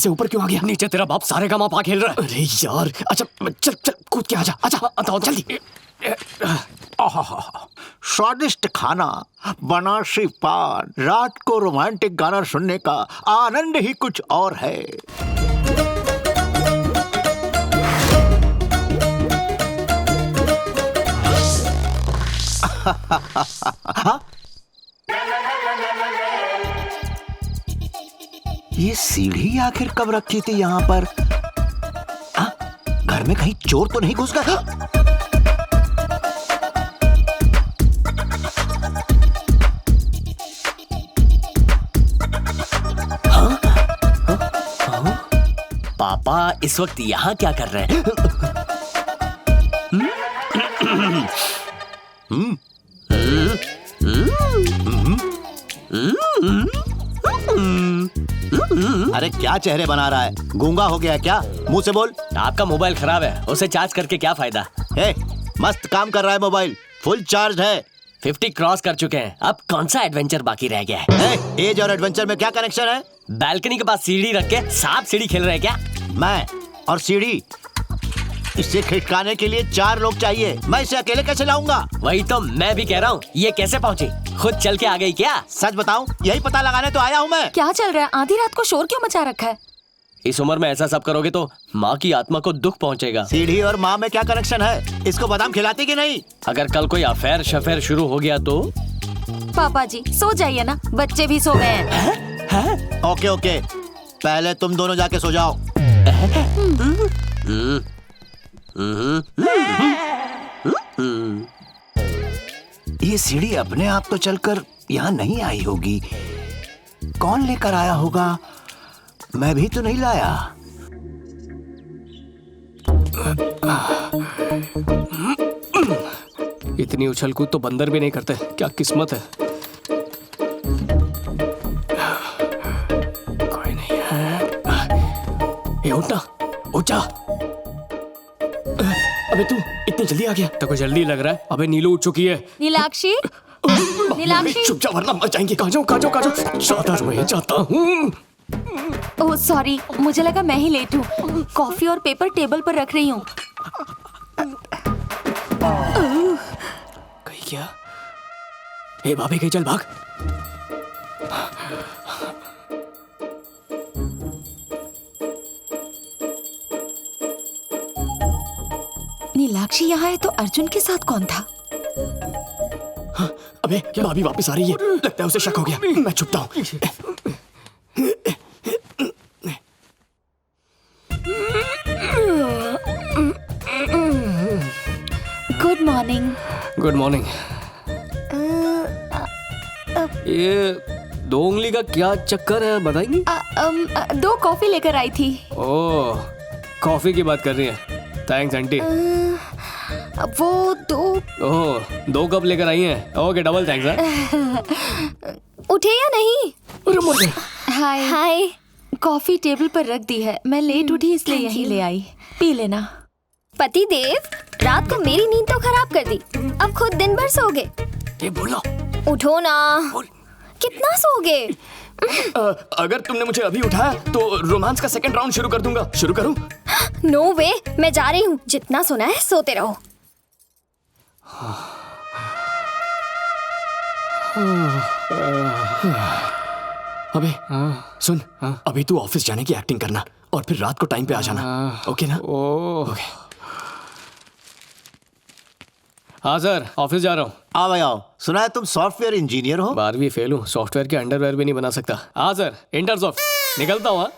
से ऊपर क्यों आ गया? नीचे तेरा बाप सारे गामा पा खेल रहा है। अरे यार, अच्छा चल चल कूद के आजा, आजा आओ जल्दी। स्वादिष्ट खाना, बनारसी पान, रात को रोमांटिक गाना सुनने का आनंद ही कुछ और है। ये सीढ़ी आखिर कब रखी थी यहाँ पर? घर में कहीं चोर तो नहीं घुस गया? पापा इस वक्त यहाँ क्या कर रहे हैं? अरे क्या चेहरे बना रहा है? गूंगा हो गया क्या? मुंह से बोल। आपका मोबाइल खराब है, उसे चार्ज करके क्या फायदा? मस्त काम कर रहा है मोबाइल, फुल चार्ज है। 50 क्रॉस कर चुके हैं, अब कौन सा एडवेंचर बाकी रह गया है? एज और एडवेंचर में क्या कनेक्शन है? बालकनी के पास सीढ़ी रख के सांप सीढ़ी खेल रहे हैं क्या? मैं और सीढ़ी, इसे खिसकाने के लिए 4 लोग चाहिए। मैं इसे अकेले कैसे लाऊंगा? वही तो मैं भी कह रहा हूँ, ये कैसे पहुँची? खुद चल के आ गई क्या? सच बताऊं, यही पता लगाने तो आया हूँ मैं। क्या चल रहा है? आधी रात को शोर क्यों मचा रखा है? इस उम्र में ऐसा सब करोगे तो माँ की आत्मा को दुख पहुँचेगा। सीढ़ी और माँ में क्या कनेक्शन है? इसको बादाम खिलाती कि नहीं? अगर कल कोई अफेयर शफेयर शुरू हो गया तो? पापा जी सो जाइए ना, बच्चे भी सो गए हैं। ओके ओके, पहले तुम दोनों जाके सो जाओ। ये सीढ़ी अपने आप तो चलकर यहाँ नहीं आई होगी। कौन लेकर आया होगा? मैं भी तो नहीं लाया। इतनी उछल कूद तो बंदर भी नहीं करते, क्या किस्मत है। कोई नहीं है। ए उठ ना, उठ जा। अबे तू इतनी जल्दी आ गया? तेको जल्दी लग रहा है। अबे नीलू उठ चुकी है। नीलाक्षी, नीलाक्षी। चुप जा वरना मर जाएंगे। कहाँ जाऊँ कहाँ जाऊँ कहाँ जाऊँ? चादर में जाता हूँ। ओह सॉरी, मुझे लगा मैं ही लेट हूँ। कॉफी और पेपर टेबल पर रख रही हूँ। कहीं क्या? ए भाभी कहीं, चल भाग। नीलाक्षी यहाँ है तो अर्जुन के साथ कौन था? अबे भाभी वापस आ रही है, लगता है उसे शक हो गया। मैं छुपता हूँ। Good morning. Good morning. ये 2 उंगली का क्या चक्कर है, बताएंगी? 2 कॉफी लेकर आई थी। ओह, कॉफी की बात कर रही है। Thanks aunty. वो 2। ओह, 2 कप लेकर आई हैं। ओके, डबल थैंक्स है। उठे या नहीं? अरे मर गए। हाय हाय। कॉफी टेबल पर रख दी है, मैं लेट उठी इसलिए यहीं ले आई। पी लेना। पति देव, रात को मेरी नींद तो खराब कर दी, अब खुद दिन भर सोगे। ये बोलो। उठो ना। बोल। कितना सोगे? अगर तुमने मुझे अभी उठाया तो रोमांस का सेकंड राउंड शुरू कर दूंगा। शुरू करूं? नो वे, मैं जा रही हूँ। जितना सोना है सोते रहो। अबे सुन, अभी तू ऑफिस जाने की एक्टिंग करना और फिर रात को टाइम पे आ जाना। ओके ना? ओके। हाँ सर, ऑफिस जा रहा हूँ। आओ भाई आओ। सुना है तुम सॉफ्टवेयर इंजीनियर हो? 12वीं फेल हूँ, सॉफ्टवेयर के अंडरवेयर भी नहीं बना सकता। हाँ सर, इंटर्स ऑफ निकलता हूँ।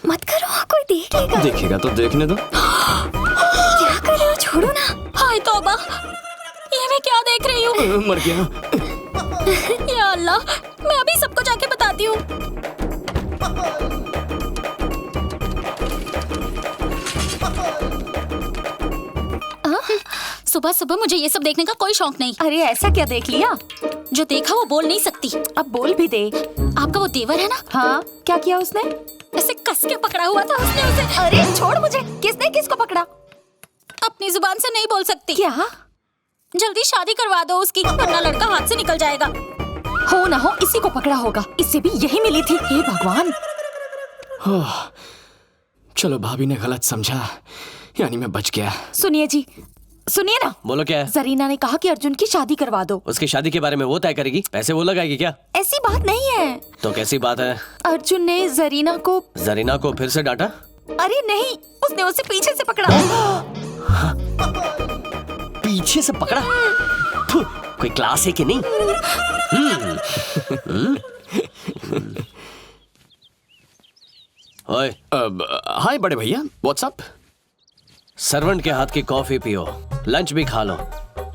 मत करो, कोई देखेगा। देखेगा तो देखने दो। क्या कर रहे हो? छोड़ो ना। हाय तौबा, ये मैं क्या देख रही हूँ? मर गया। या अल्लाह, मैं अभी सबको जाके बताती हूँ। सुबह सुबह मुझे ये सब देखने का कोई शौक नहीं। अरे ऐसा क्या देख लिया? जो देखा वो बोल नहीं सकती। अब बोल भी दे। आपका वो देवर है ना? हाँ, क्या किया उसने? ऐसे कस के पकड़ा हुआ था उसने उसे। अरे छोड़ मुझे, किसने किसको पकड़ा? अपनी जुबान से नहीं बोल सकती। क्या? जल्दी शादी करवा दो उसकी, वरना लड़का हाथ से निकल जाएगा। हो ना हो इसी को पकड़ा होगा, इससे भी यही मिली थी। हे भगवान। चलो भाभी ने गलत समझा, यानी मैं बच गया। सुनिए जी, सुनिए ना। बोलो क्या है? जरीना ने कहा कि अर्जुन की शादी करवा दो। उसकी शादी के बारे में वो तय करेगी, पैसे वो लगाएगी क्या? ऐसी बात नहीं है। तो कैसी बात है? अर्जुन ने जरीना को फिर से डांटा? अरे नहीं, उसने उसे पीछे से पकड़ा। पीछे से पकड़ा? फु, कोई क्लास है कि नहीं? ओए, हाय बड़े भैया, व्हाट्सअप? सर्वेंट के हाथ की कॉफी पियो, लंच भी खा लो,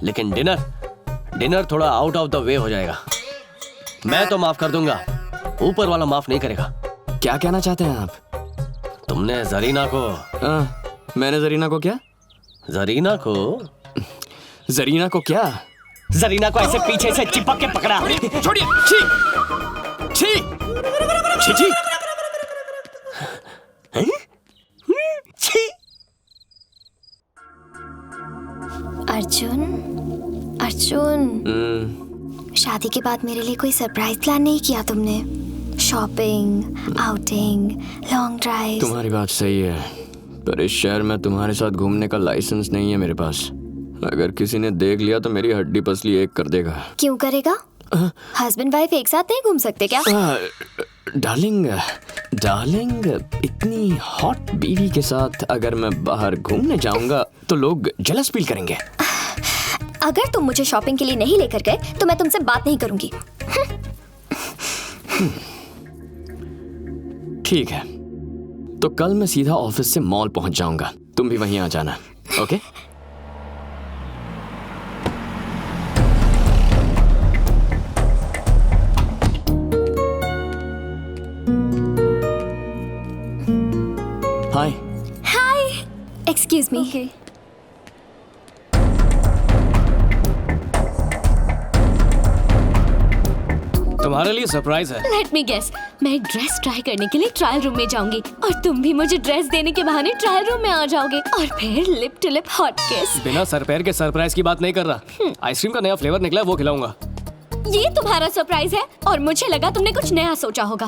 लेकिन डिनर थोड़ा आउट ऑफ द वे हो जाएगा। मैं तो माफ कर दूंगा, ऊपर वाला माफ नहीं करेगा। क्या कहना चाहते हैं आप? तुमने जरीना को मैंने जरीना को क्या? जरीना को क्या? जरीना को ऐसे पीछे से चिपक के पकड़ा। छोड़िए। छी छी छी छी। छी। अर्जुन, शादी के बाद मेरे लिए कोई सरप्राइज प्लान नहीं किया तुमने? Shopping, outing, long drive. तुम्हारी बात सही है, पर इस शहर में तुम्हारे साथ घूमने का लाइसेंस नहीं है मेरे पास। अगर किसी ने देख लिया तो मेरी हड्डी पसली एक कर देगा। क्यों करेगा? हस्बैंड वाइफ एक साथ नहीं घूम सकते क्या? डार्लिंग, इतनी हॉट बीवी के साथ अगर मैं बाहर घूमने जाऊंगा तो लोग जेलस फील करेंगे। अगर तुम मुझे शॉपिंग के लिए नहीं लेकर गए तो मैं तुमसे बात नहीं करूंगी। ठीक है, तो कल मैं सीधा ऑफिस से मॉल पहुंच जाऊंगा, तुम भी वहीं आ जाना, ओके? हाय। Excuse me. तुम्हारे लिए सरप्राइज है। लेट मी गेस, मैं एक ड्रेस ट्राई करने के लिए ट्रायल रूम में जाऊंगी और तुम भी मुझे ड्रेस देने के बहाने ट्रायल रूम में आ जाओगे और फिर लिप टू लिप हॉट किस। बिना सर पैर के सरप्राइज की बात नहीं कर रहा। आइसक्रीम का नया फ्लेवर निकला है, वो खिलाऊंगा। ये तुम्हारा सरप्राइज है और मुझे लगा तुमने कुछ नया सोचा होगा।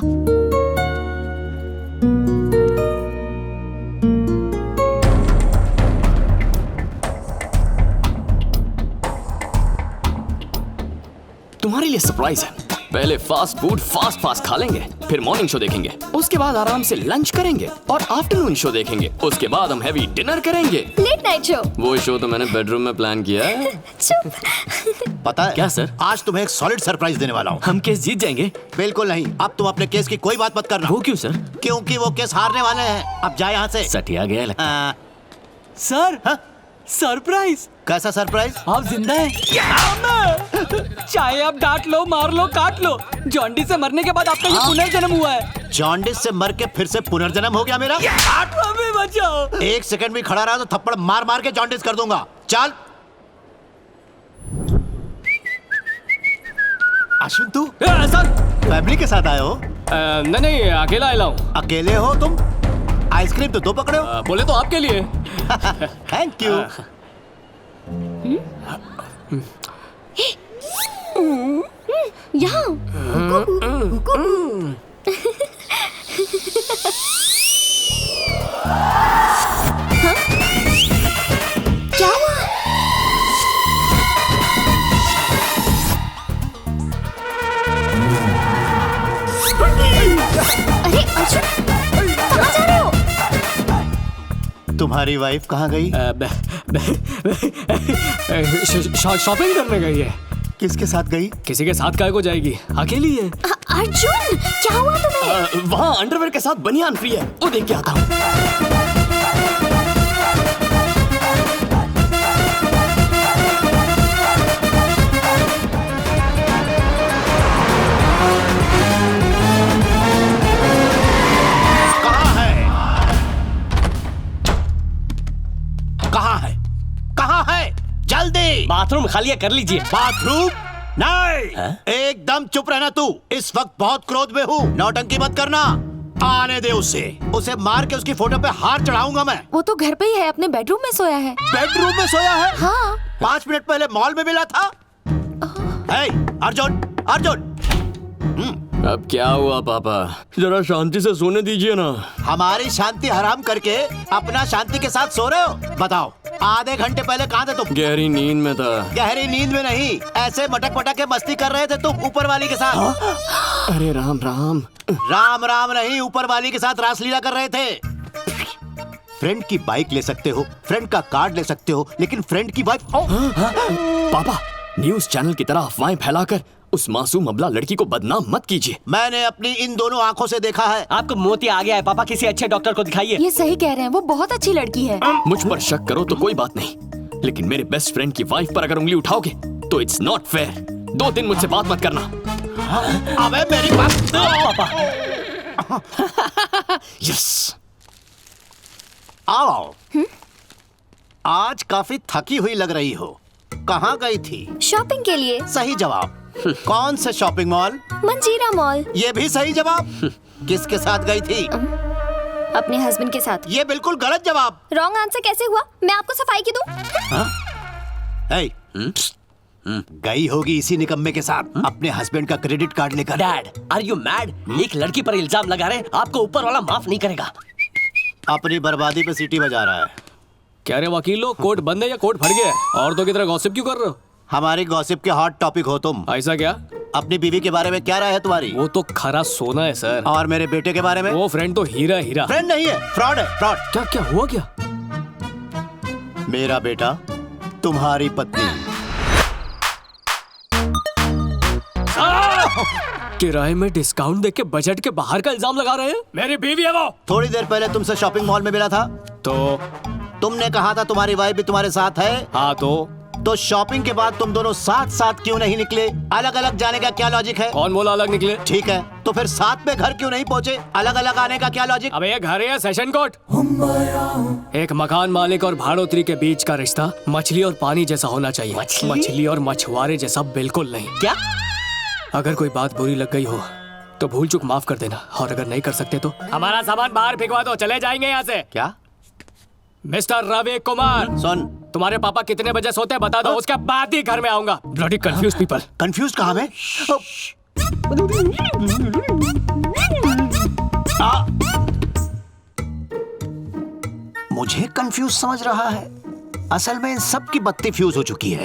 तुम्हारे लिए सरप्राइज है। पहले फास्ट फूड फास्ट खा लेंगे, फिर मॉर्निंग शो देखेंगे, उसके बाद आराम से लंच करेंगे और आफ्टरनून शो देखेंगे, उसके बाद हम हैवी डिनर करेंगे। Late night show. वो शो तो मैंने बेडरूम में प्लान किया है। चुप। पता है क्या सर? आज तुम्हें एक सॉलिड सरप्राइज देने वाला हूँ। हम केस जीत जाएंगे? बिल्कुल नहीं, अब तुम अपने केस की कोई बात मत करना। वो क्यों सर? क्योंकि वो केस हारने वाले हैं। अब जा यहाँ से। सटिया गया लगता है। सर, हाँ? सरप्राइज। कैसा सरप्राइज? आप जिंदा हैं? चाहे आप डांट लो, मार लो, काट लो, जॉन्डिस से मरने के बाद आपका ये पुनर्जन्म हुआ है। जॉन्डिस से मर के फिर से पुनर्जन्म हो गया मेरा? हमें बचाओ। एक सेकंड भी खड़ा रहा तो थप्पड़ मार मार के जॉन्डिस कर दूंगा। चल। अश्विन, तू सर, फैमिली के साथ आए हो? नहीं, अकेला आया हूँ। अकेले हो तुम? आइसक्रीम तो दो पकड़े हो। बोले तो आपके लिए। Thank you. यहाँ क्या हुआ? अरे अर्जुन, कहाँ जा रहे हो? तुम्हारी वाइफ कहाँ गई? शॉपिंग करने गई है। किसके साथ गई? किसी के साथ काय को जाएगी, अकेली है। अर्जुन, क्या हुआ तुम्हें? वहाँ अंडरवेयर के साथ बनियान फ्री है, वो देख के आता हूँ। जल्दी। बाथरूम खाली है, कर लीजिए। बाथरूम नहीं। एकदम चुप रहना तू। इस वक्त बहुत क्रोध में हूँ, नौटंकी मत करना। आने दे उसे मार के उसकी फोटो पे हार चढ़ाऊंगा मैं। वो तो घर पे ही है, अपने बेडरूम में सोया है। बेडरूम में सोया है? हाँ। 5 मिनट पहले मॉल में मिला था। अर्जुन अर्जुन, अब क्या हुआ पापा, जरा शांति से सोने दीजिए ना। हमारी शांति हराम करके अपना शांति के साथ सो रहे हो? बताओ, आधे घंटे पहले कहाँ थे तुम? गहरी नींद में था। गहरी नींद में नहीं, ऐसे मटक मटक के मस्ती कर रहे थे तुम ऊपर वाली के साथ। अरे राम राम। राम राम नहीं, ऊपर वाली के साथ रासलीला कर रहे थे। फ्रेंड की बाइक ले सकते हो, फ्रेंड का कार्ड ले सकते हो, लेकिन फ्रेंड की वाइफ। पापा, न्यूज चैनल की तरह अफवाहें फैलाकर उस मासूम अबला लड़की को बदनाम मत कीजिए। मैंने अपनी इन दोनों आंखों से देखा है। आपको मोती आ गया है पापा, किसी अच्छे डॉक्टर को दिखाइए। ये सही कह रहे हैं, वो बहुत अच्छी लड़की है। मुझ पर शक करो तो कोई बात नहीं, लेकिन मेरे बेस्ट फ्रेंड की वाइफ पर अगर उंगली उठाओगे तो इट्स नॉट फेयर। 2 दिन मुझसे बात मत करना। अबे मेरी बात। पापा यस। आओ। आज काफी थकी हुई लग रही हो। कहाँ गई थी? शॉपिंग के लिए। सही जवाब। कौन से शॉपिंग मॉल? मंजीरा मॉल। ये भी सही जवाब। किसके साथ गई थी? अपने हस्बैंड के साथ। ये बिल्कुल गलत जवाब। रॉन्ग आंसर कैसे हुआ? मैं आपको सफाई की दूं? हे, गई होगी इसी निकम्मे के साथ अपने हस्बैंड का क्रेडिट कार्ड लेकर। Dad, are you mad? एक लड़की पर इल्जाम लगा रहे, आपको ऊपर वाला माफ नहीं करेगा। अपनी बर्बादी पे सीटी बजा रहा है। क्या रे वकील लोग, कोर्ट बंद है या कोर्ट फट गया है? औरतों की तरह गॉसिप क्यों कर रहे हो? हमारी गॉसिप के हॉट टॉपिक हो तुम। ऐसा क्या? अपनी बीवी के बारे में क्या राय है तुम्हारी? वो तो खरा सोना है सर। और मेरे बेटे के बारे में? वो फ्रेंड तो हीरा हीरा। फ्रेंड नहीं है, फ्रॉड है, फ्रॉड। क्या क्या हुआ क्या? मेरा बेटा तुम्हारी पत्नी। किराए में डिस्काउंट देके बजट के बाहर का इल्जाम लगा रहे हैं। मेरी बीवी है वो। थोड़ी देर पहले तुमसे शॉपिंग मॉल में मिला था, तो तुमने कहा था तुम्हारी वाइफ भी तुम्हारे साथ है। हाँ तो शॉपिंग के बाद तुम दोनों साथ साथ क्यों नहीं निकले? अलग अलग जाने का क्या लॉजिक है? कौन बोला अलग निकले? ठीक है, तो फिर साथ में घर क्यों नहीं पहुँचे? अलग अलग आने का क्या लॉजिक? अब ये घर है या सेशन कोर्ट? एक मकान मालिक और भाड़ोत्री के बीच का रिश्ता मछली और पानी जैसा होना चाहिए। मछली और मछुआरे जैसा बिल्कुल नहीं। क्या? अगर कोई बात बुरी लग गई हो तो भूल चूक माफ कर देना, और अगर नहीं कर सकते तो हमारा सामान बाहर फेंकवा दो, चले जाएंगे यहाँ से। क्या? मिस्टर रवि कुमार, सुन, तुम्हारे पापा कितने बजे सोते हैं बता दो, उसके बाद ही घर में आऊंगा। Bloody confuse people. कंफ्यूज कहाँ मैं? मुझे कंफ्यूज समझ रहा है? असल में इन सब की बत्ती फ्यूज हो चुकी है।